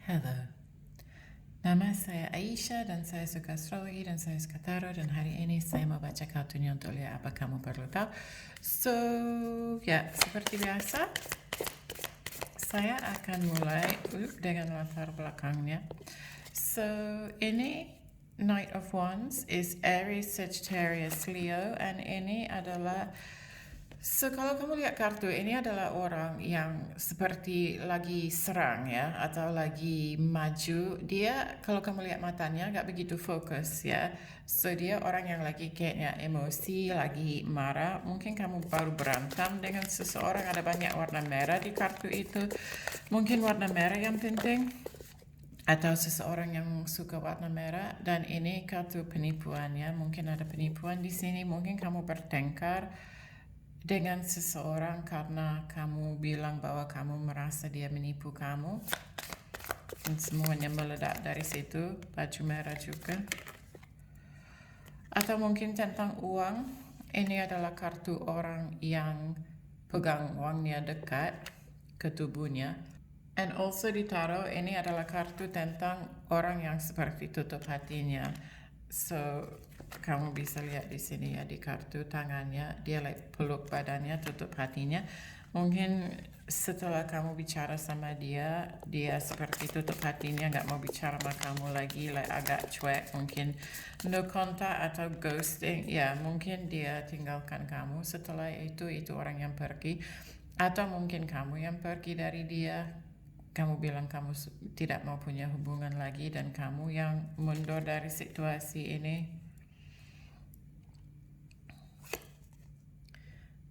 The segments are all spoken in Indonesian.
Hello, nama saya Aisyah dan saya suka astrologi dan saya suka tarot dan hari ini saya mau baca kartunya untuk lihat apa kamu perlu tahu. So, seperti biasa, saya akan mulai dengan latar belakangnya. So, ini Knight of Wands is Aries, Sagittarius, Leo, and ini adalah kalau kamu lihat kartu, ini adalah orang yang seperti lagi serang ya, atau lagi maju. Dia, kalau kamu lihat matanya, nggak begitu fokus ya. So, dia orang yang lagi kayaknya emosi, lagi marah. Mungkin kamu baru berantem dengan seseorang, ada banyak warna merah di kartu itu. Mungkin warna merah yang penting. Atau seseorang yang suka warna merah. Dan ini kartu penipuan ya. Mungkin ada penipuan di sini. Mungkin kamu bertengkar dengan seseorang karena kamu bilang bahwa kamu merasa dia menipu kamu, dan semuanya meledak dari situ. Baju merah juga. Atau mungkin tentang uang. Ini adalah kartu orang yang pegang uangnya dekat ke tubuhnya. And also di tarot, ini adalah kartu tentang orang yang seperti tutup hatinya. So, kamu bisa lihat di sini ya, di kartu tangannya, dia peluk badannya, tutup hatinya. Mungkin setelah kamu bicara sama dia, dia seperti tutup hatinya, nggak mau bicara sama kamu lagi, agak cuek, mungkin no contact atau ghosting. Ya, mungkin dia tinggalkan kamu. Setelah itu orang yang pergi. Atau mungkin kamu yang pergi dari dia. Kamu bilang kamu tidak mau punya hubungan lagi dan kamu yang mundur dari situasi ini.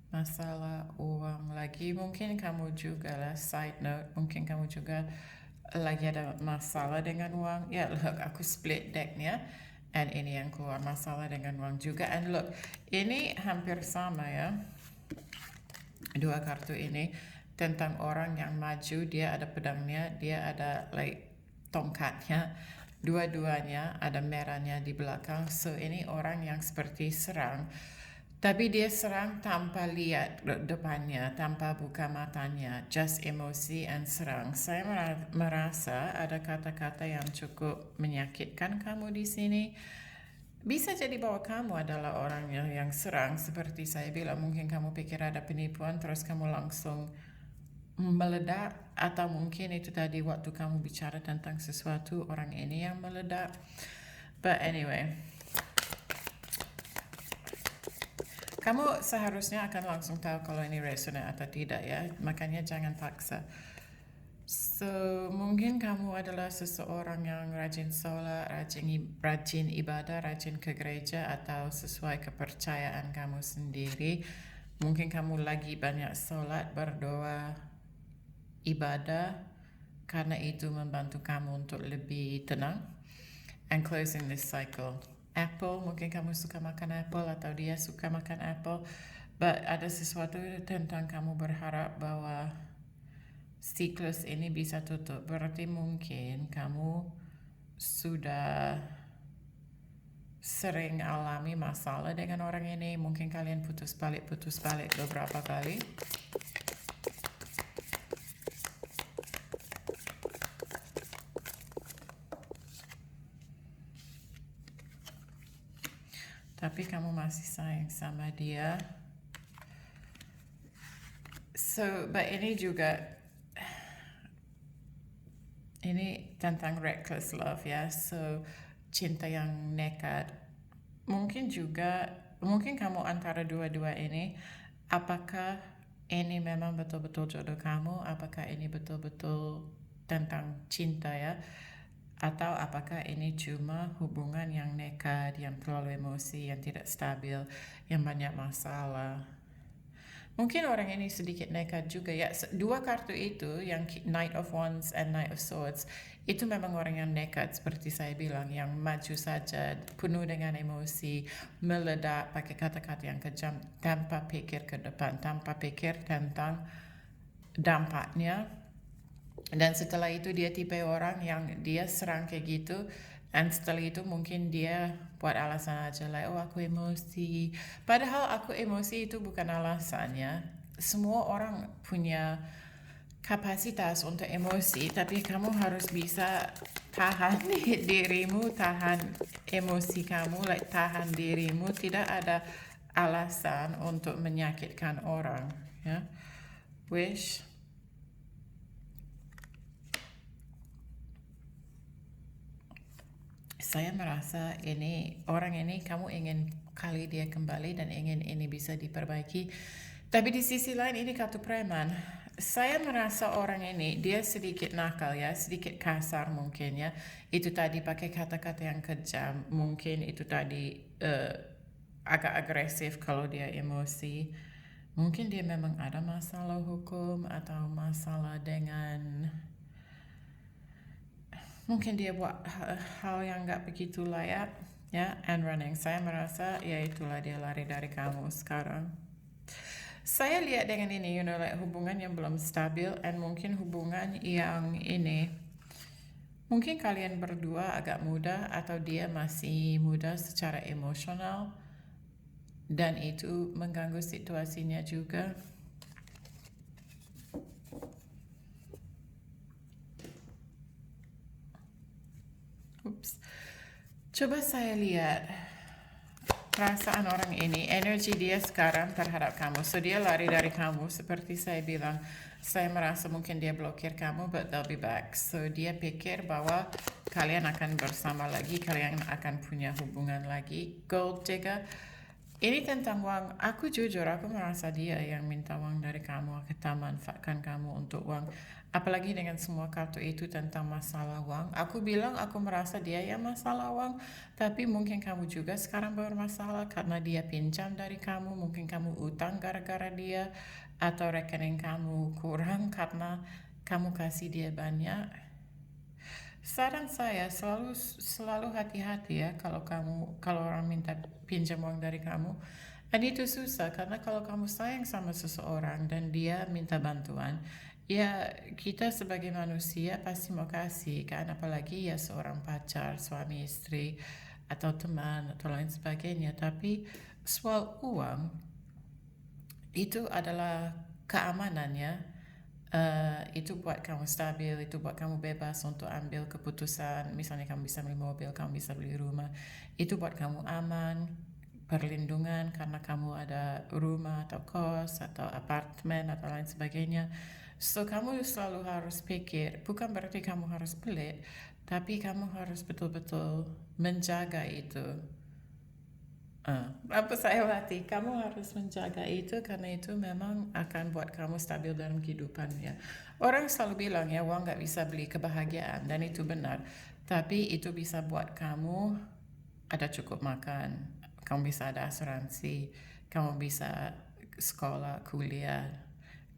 Masalah uang lagi, mungkin kamu juga lah, side note, mungkin kamu juga lagi ada masalah dengan uang. Ya, look, aku split decknya, and ini yang keluar masalah dengan uang juga. And look, ini hampir sama ya, dua kartu ini tentang orang yang maju, dia ada pedangnya, dia ada tongkatnya, dua-duanya ada merahnya di belakang. So ini orang yang seperti serang, tapi dia serang tanpa lihat depannya, tanpa buka matanya, just emosi and serang. Saya merasa ada kata-kata yang cukup menyakitkan kamu di sini. Bisa jadi bahwa kamu adalah orang yang serang, seperti saya bilang. Mungkin kamu pikir ada penipuan, terus kamu langsung meledak. Atau mungkin itu tadi waktu kamu bicara tentang sesuatu, orang ini yang meledak. But anyway, kamu seharusnya akan langsung tahu kalau ini resonate atau tidak ya. Makanya jangan paksa. So, mungkin kamu adalah seseorang yang rajin sholat, rajin ibadah, rajin ke gereja, atau sesuai kepercayaan kamu sendiri. Mungkin kamu lagi banyak sholat, berdoa, ibadah, karena itu membantu kamu untuk lebih tenang. And closing this cycle. Apple, mungkin kamu suka makan apple atau dia suka makan apple. But ada sesuatu tentang kamu berharap bahwa siklus ini bisa tutup. Berarti mungkin kamu sudah sering alami masalah dengan orang ini. Mungkin kalian putus balik beberapa kali. Tapi kamu masih sayang sama dia. So, but ini juga, ini tentang reckless love ya. So, cinta yang nekat. Mungkin kamu antara dua-dua ini. Apakah ini memang betul-betul jodoh kamu? Apakah ini betul-betul tentang cinta ya? Atau apakah ini cuma hubungan yang nekat, yang terlalu emosi, yang tidak stabil, yang banyak masalah? Mungkin orang ini sedikit nekat juga ya. Dua kartu itu, yang Knight of Wands and Knight of Swords, itu memang orang yang nekat seperti saya bilang, yang maju saja, penuh dengan emosi, meledak, pakai kata-kata yang kejam, tanpa pikir ke depan, tanpa pikir tentang dampaknya. Dan setelah itu dia tipe orang yang dia serang kayak gitu. Dan setelah itu mungkin dia buat alasan aja oh aku emosi. Padahal aku emosi itu bukan alasannya. Semua orang punya kapasitas untuk emosi, tapi kamu harus bisa tahan dirimu, tahan emosi kamu, tahan dirimu. Tidak ada alasan untuk menyakitkan orang, ya. Wish. Saya merasa orang ini kamu ingin kali dia kembali dan ingin ini bisa diperbaiki. Tapi di sisi lain ini kartu preman. Saya merasa orang ini dia sedikit nakal ya, sedikit kasar mungkin ya. Itu tadi pakai kata-kata yang kejam. Mungkin itu tadi agak agresif kalau dia emosi. Mungkin dia memang ada masalah hukum atau masalah dengan mungkin dia buat hal yang nggak begitu layak ya, and running. Saya merasa ya itulah dia lari dari kamu sekarang. Saya lihat dengan ini, like hubungan yang belum stabil, and mungkin hubungan yang ini, mungkin kalian berdua agak muda atau dia masih muda secara emosional, dan itu mengganggu situasinya juga. Coba saya lihat perasaan orang ini, energi dia sekarang terhadap kamu. So dia lari dari kamu, seperti saya bilang. Saya merasa mungkin dia blokir kamu, but they'll be back. So dia pikir bahwa kalian akan bersama lagi, kalian akan punya hubungan lagi. Gold digger. Ini tentang uang. Aku jujur, aku merasa dia yang minta uang dari kamu, kita manfaatkan kamu untuk uang. Apalagi dengan semua kartu itu tentang masalah uang. Aku bilang aku merasa dia yang masalah uang, tapi mungkin kamu juga sekarang bermasalah karena dia pinjam dari kamu, mungkin kamu utang gara-gara dia, atau rekening kamu kurang karena kamu kasih dia banyak. Saran saya selalu hati-hati ya kalau orang minta pinjam uang dari kamu. Dan itu susah karena kalau kamu sayang sama seseorang dan dia minta bantuan, ya kita sebagai manusia pasti mau kasih kan, apalagi ya seorang pacar, suami istri atau teman atau lain sebagainya. Tapi soal uang itu adalah keamanannya. Itu buat kamu stabil, itu buat kamu bebas untuk ambil keputusan. Misalnya kamu bisa beli mobil, kamu bisa beli rumah. Itu buat kamu aman, perlindungan karena kamu ada rumah atau kos atau apartemen atau lain sebagainya. So kamu selalu harus pikir, bukan berarti kamu harus pelit, tapi kamu harus betul-betul menjaga itu. Apa saya latih, kamu harus menjaga itu karena itu memang akan buat kamu stabil dalam kehidupan ya. Orang selalu bilang ya uang nggak bisa beli kebahagiaan dan itu benar. Tapi itu bisa buat kamu ada cukup makan, kamu bisa ada asuransi, kamu bisa sekolah, kuliah,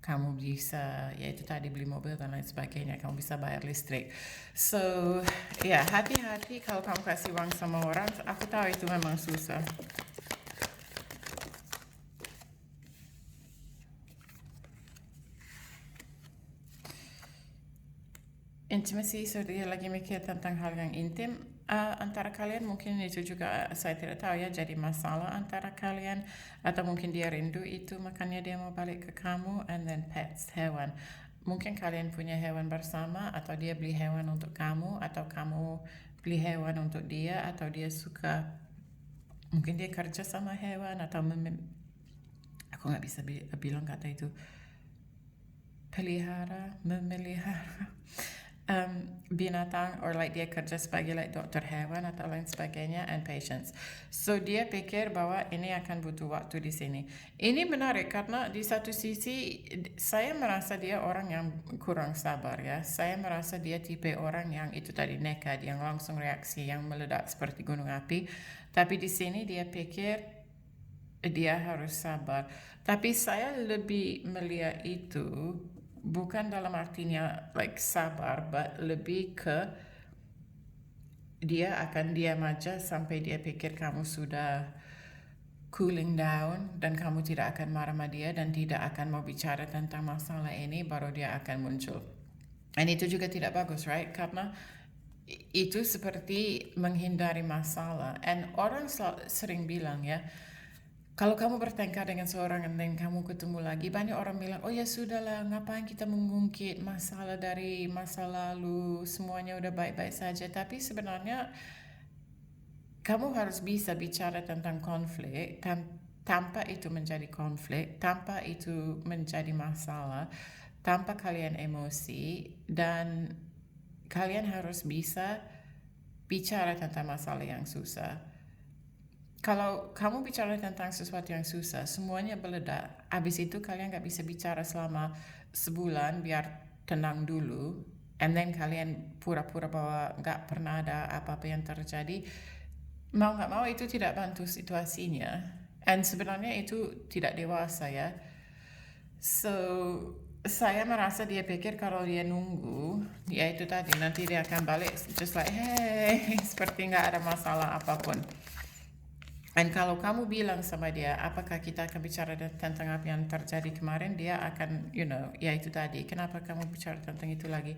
kamu bisa ya itu tadi beli mobil dan lain sebagainya, kamu bisa bayar listrik. So ya hati-hati kalau kamu kasih uang sama orang. Aku tahu itu memang susah. Intimacy, so dia lagi mikir tentang hal yang intim antara kalian. Mungkin itu juga saya tidak tahu ya, jadi masalah antara kalian, atau mungkin dia rindu itu makanya dia mau balik ke kamu. And then pets, hewan. Mungkin kalian punya hewan bersama, atau dia beli hewan untuk kamu, atau kamu beli hewan untuk dia, atau dia suka, mungkin dia kerja sama hewan, atau aku nggak bisa bilang kata itu, memelihara binatang, or like dia kerja sebagai like dokter hewan atau lain sebagainya, and patience. So dia pikir bahwa ini akan butuh waktu di sini. Ini menarik karena di satu sisi saya merasa dia orang yang kurang sabar ya. Saya merasa dia tipe orang yang itu tadi nekat, yang langsung reaksi, yang meledak seperti gunung api. Tapi di sini dia pikir dia harus sabar. Tapi saya lebih melihat itu bukan dalam artinya like sabar, but lebih ke dia akan diam aja sampai dia pikir kamu sudah cooling down dan kamu tidak akan marah sama dia dan tidak akan mau bicara tentang masalah ini, baru dia akan muncul. Dan itu juga tidak bagus, right? Karena itu seperti menghindari masalah. And orang sering bilang ya, Kalau kamu bertengkar dengan seorang dan kamu ketemu lagi, banyak orang bilang, oh ya sudahlah, ngapain kita mengungkit masalah dari masa lalu, semuanya udah baik-baik saja. Tapi sebenarnya kamu harus bisa bicara tentang konflik tanpa itu menjadi konflik, tanpa itu menjadi masalah, tanpa kalian emosi, dan kalian harus bisa bicara tentang masalah yang susah. Kalau kamu bicara tentang sesuatu yang susah, semuanya meledak. Habis itu kalian nggak bisa bicara selama sebulan biar tenang dulu. And then kalian pura-pura bahwa nggak pernah ada apa-apa yang terjadi. Mau nggak mau itu tidak bantu situasinya. And sebenarnya itu tidak dewasa ya. So, saya merasa dia pikir kalau dia nunggu, ya itu tadi, nanti dia akan balik just like, hey, seperti nggak ada masalah apapun. Dan kalau kamu bilang sama dia, apakah kita akan bicara tentang apa yang terjadi kemarin, dia akan, ya itu tadi, kenapa kamu bicara tentang itu lagi?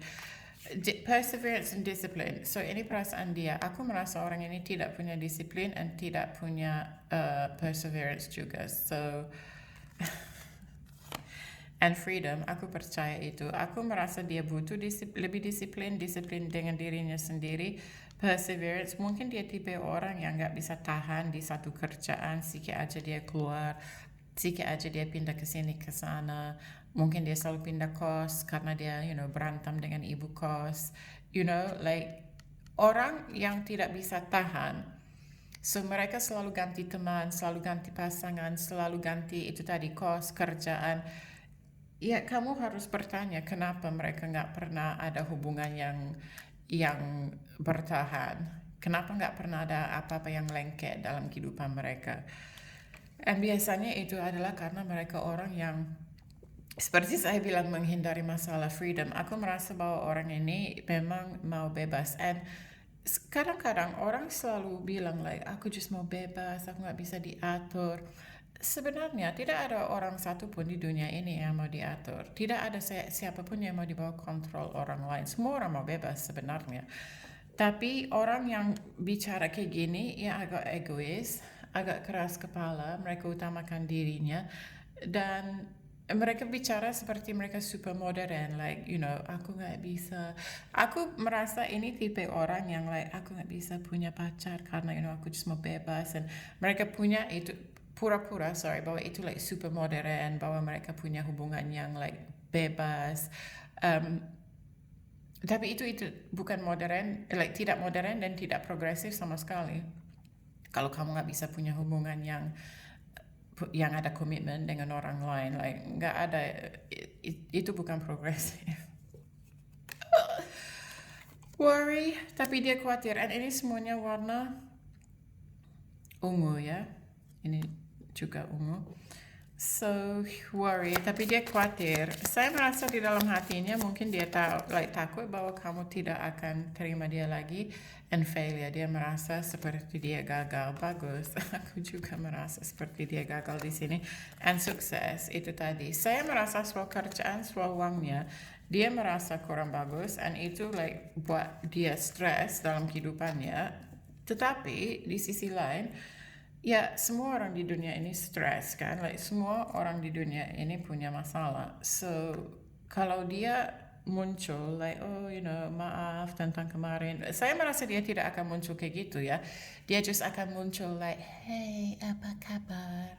Perseverance and discipline. So, ini perasaan dia. Aku merasa orang ini tidak punya disiplin dan tidak punya perseverance juga. So, and freedom, aku percaya itu. Aku merasa dia butuh lebih disiplin dengan dirinya sendiri. Perseverance, mungkin dia tipe orang yang nggak bisa tahan di satu kerjaan, sikit aja dia keluar, sikit aja dia pindah ke sini ke sana. Mungkin dia selalu pindah kos karena dia, berantem dengan ibu kos. Like orang yang tidak bisa tahan. So mereka selalu ganti teman, selalu ganti pasangan, selalu ganti itu tadi kos, kerjaan. Ya, kamu harus bertanya kenapa mereka nggak pernah ada hubungan yang bertahan. Kenapa nggak pernah ada apa-apa yang lengket dalam kehidupan mereka. Dan biasanya itu adalah karena mereka orang yang, seperti saya bilang, menghindari masalah freedom. Aku merasa bahwa orang ini memang mau bebas. And kadang-kadang orang selalu bilang like, aku just mau bebas, aku nggak bisa diatur. Sebenarnya tidak ada orang satupun di dunia ini yang mau diatur. Tidak ada siapapun yang mau dibawa kontrol orang lain. Semua orang mau bebas sebenarnya. Tapi orang yang bicara kayak gini ya agak egois, agak keras kepala, mereka utamakan dirinya, dan mereka bicara seperti mereka super modern, like, aku nggak bisa. Aku merasa ini tipe orang yang like, aku nggak bisa punya pacar karena, aku cuma bebas. Dan mereka punya itu, pura-pura, bahwa itu like super modern, bahwa mereka punya hubungan yang like bebas. Tapi itu bukan modern, like tidak modern dan tidak progresif sama sekali. Kalau kamu nggak bisa punya hubungan yang ada komitmen dengan orang lain, like nggak ada, itu bukan progresif. Worry, tapi dia khawatir. And ini semuanya warna ungu ya. Ini juga ungu. So, worry, tapi dia khawatir. Saya merasa di dalam hatinya mungkin dia takut bahwa kamu tidak akan terima dia lagi, and failure. Dia merasa seperti dia gagal. Bagus. Aku juga merasa seperti dia gagal di sini. And sukses, itu tadi. Saya merasa soal kerjaan, soal uangnya, dia merasa kurang bagus, and itu like buat dia stres dalam kehidupannya. Tetapi di sisi lain, ya, semua orang di dunia ini stres kan, like semua orang di dunia ini punya masalah. So, kalau dia muncul like, oh, maaf tentang kemarin, saya merasa dia tidak akan muncul kayak gitu ya. Dia just akan muncul like, hey, apa kabar?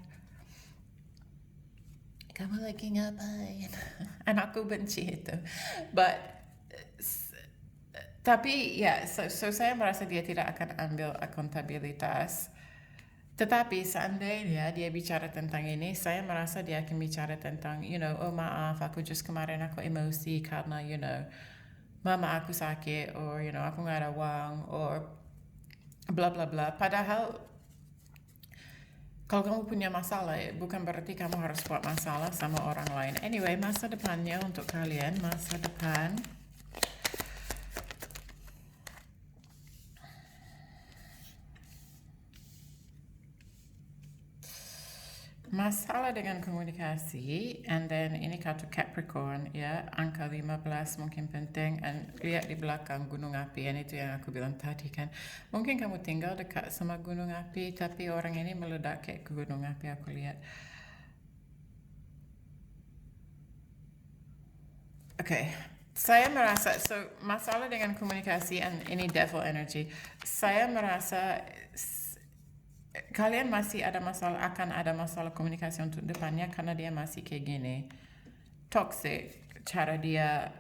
Kamu lagi ngapain? And aku benci itu. But tapi ya, so saya merasa dia tidak akan ambil akuntabilitas. Tetapi seandainya dia bicara tentang ini, saya merasa dia akan bicara tentang, oh maaf, aku just kemarin aku emosi karena, mama aku sakit, or, aku nggak ada uang, or bla bla bla. Padahal, kalau kamu punya masalah, bukan berarti kamu harus buat masalah sama orang lain. Anyway, masa depannya untuk kalian, masa depan. masalah dengan komunikasi, and then ini kartu Capricorn ya, angka 15 mungkin penting, and lihat di belakang gunung api, and itu yang aku bilang tadi kan. Mungkin kamu tinggal dekat sama gunung api, tapi orang ini meledak kayak ke gunung api, aku lihat. Okay, saya merasa, so masalah dengan komunikasi, and ini devil energy, saya merasa kalian masih ada masalah, akan ada masalah komunikasi untuk depannya karena dia masih kayak gini. Toxic, cara dia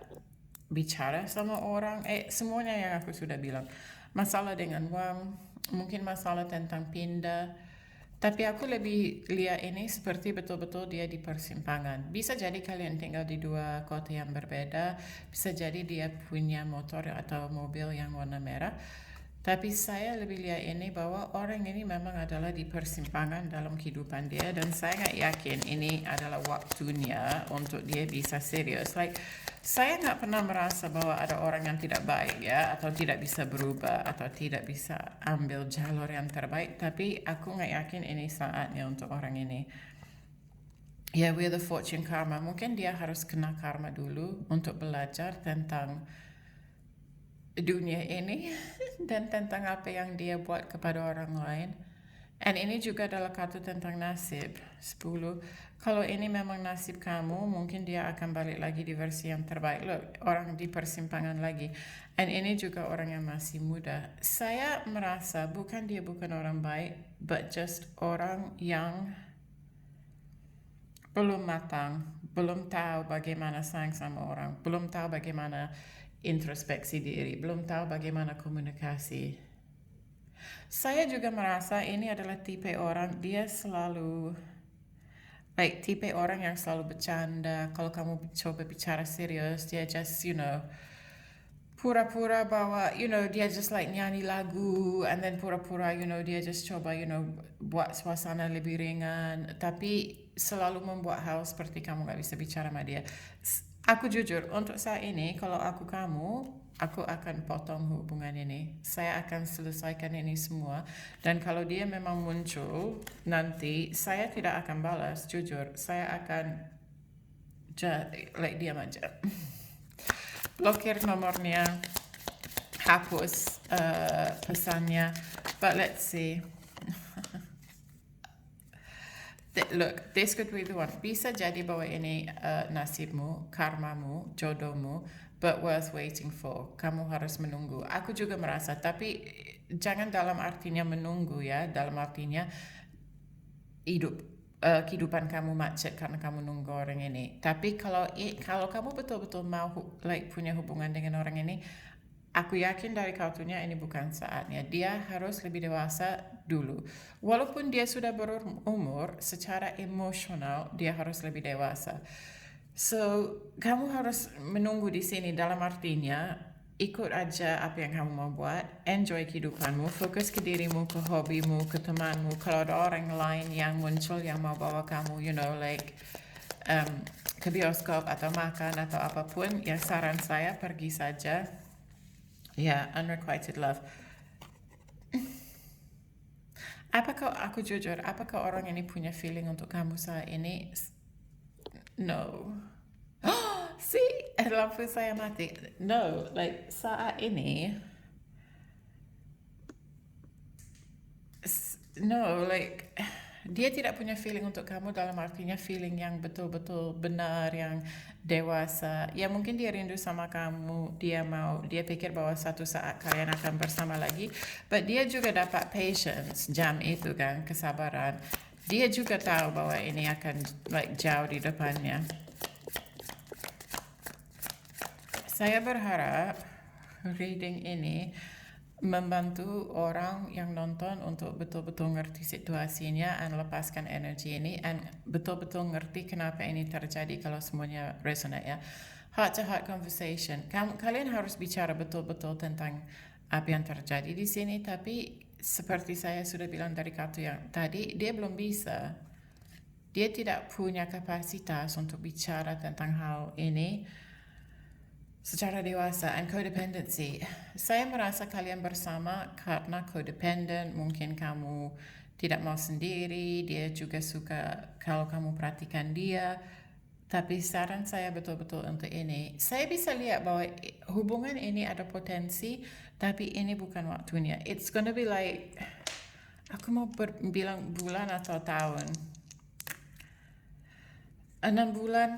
bicara sama orang, semuanya yang aku sudah bilang. Masalah dengan uang, mungkin masalah tentang pindah. Tapi aku lebih lihat ini seperti betul-betul dia di persimpangan. Bisa jadi kalian tinggal di dua kota yang berbeda. Bisa jadi dia punya motor atau mobil yang warna merah. Tapi saya lebih lihat ini bahwa orang ini memang adalah di persimpangan dalam kehidupan dia. Dan saya nggak yakin ini adalah waktunya untuk dia bisa serius. Like, saya nggak pernah merasa bahwa ada orang yang tidak baik ya, atau tidak bisa berubah, atau tidak bisa ambil jalur yang terbaik. Tapi aku nggak yakin ini saatnya untuk orang ini. Ya, with the fortune karma, mungkin dia harus kena karma dulu untuk belajar tentang dunia ini dan tentang apa yang dia buat kepada orang lain. And ini juga adalah kartu tentang nasib 10. Kalau ini memang nasib kamu, mungkin dia akan balik lagi di versi yang terbaik. Look, orang di persimpangan lagi. And ini juga orang yang masih muda. Saya merasa bukan orang baik, but just orang yang belum matang, belum tahu bagaimana sayang sama orang, belum tahu bagaimana introspeksi diri, belum tahu bagaimana komunikasi. Saya juga merasa ini adalah tipe orang, dia selalu, tipe orang yang selalu bercanda. Kalau kamu coba bicara serius, dia just, pura-pura bahwa, dia just nyanyi lagu, and then pura-pura, dia just coba, buat suasana lebih ringan. Tapi selalu membuat hal seperti kamu gak bisa bicara sama dia. Aku jujur, untuk saat ini, kalau aku kamu, aku akan potong hubungan ini. Saya akan selesaikan ini semua. Dan kalau dia memang muncul, nanti saya tidak akan balas, jujur. Saya akan diam aja. Blokir nomornya, hapus pesannya. But let's see. Look, this could be the one. Bisa jadi bahwa ini nasibmu, karmamu, jodohmu, but worth waiting for. Kamu harus menunggu. Aku juga merasa, tapi jangan dalam artinya menunggu ya, dalam artinya kehidupan kamu macet karena kamu nunggu orang ini. Tapi kalau kamu betul-betul mau punya hubungan dengan orang ini, aku yakin dari kartunya ini bukan saatnya. Dia harus lebih dewasa dulu. Walaupun dia sudah berumur, secara emosional dia harus lebih dewasa. So, kamu harus menunggu di sini dalam artinya ikut aja apa yang kamu mau buat, enjoy kehidupanmu, fokus ke dirimu, ke hobimu, ke temanmu. Kalau ada orang lain yang muncul yang mau bawa kamu, ke bioskop atau makan atau apapun, ya saran saya pergi saja. Ya, unrequited love. Aku jujur, apakah orang ini punya feeling untuk kamu saat ini? No. See, lampu saya mati. No, saat ini. No, dia tidak punya feeling untuk kamu dalam artinya feeling yang betul-betul benar, yang dewasa. Ya mungkin dia rindu sama kamu, dia pikir bahwa satu saat kalian akan bersama lagi. But dia juga dapat patience, jam itu kan, kesabaran. Dia juga tahu bahwa ini akan jauh di depannya. Saya berharap reading ini membantu orang yang nonton untuk betul-betul ngerti situasinya dan lepaskan energi ini dan betul-betul ngerti kenapa ini terjadi kalau semuanya resonate ya. Heart to heart conversation. Kalian harus bicara betul-betul tentang apa yang terjadi di sini, tapi seperti saya sudah bilang dari kartu yang tadi, dia belum bisa. Dia tidak punya kapasitas untuk bicara tentang hal ini secara dewasa. And codependency, saya merasa kalian bersama karena codependent. Mungkin kamu tidak mau sendiri, dia juga suka kalau kamu perhatikan dia. Tapi saran saya betul-betul untuk ini, saya bisa lihat bahwa hubungan ini ada potensi, tapi ini bukan waktunya. It's gonna be like, aku mau bilang bulan atau tahun. 6 bulan,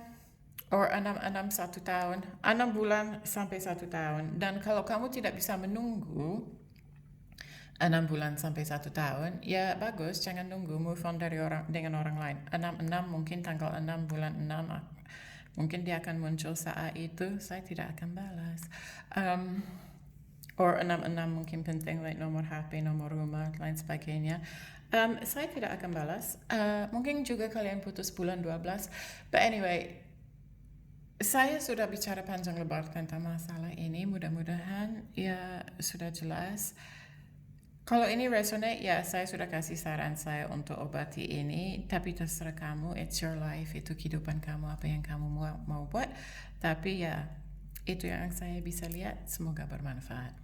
or 1 tahun, 6 bulan sampai 1 tahun. Dan kalau kamu tidak bisa menunggu 6 bulan sampai 1 tahun, ya bagus, jangan nunggu, move on dengan orang lain. 6 mungkin tanggal 6 bulan 6, mungkin dia akan muncul saat itu, saya tidak akan balas. Or 6 mungkin penting, like nomor HP, nomor rumah, lain sebagainya. Saya tidak akan balas. Mungkin juga kalian putus bulan 12. But anyway, saya sudah bicara panjang lebar tentang masalah ini. Mudah-mudahan ya sudah jelas. Kalau ini resonate, ya saya sudah kasih saran saya untuk obati ini. Tapi terserah kamu, it's your life, itu kehidupan kamu, apa yang kamu mau buat. Tapi ya, itu yang saya bisa lihat. Semoga bermanfaat.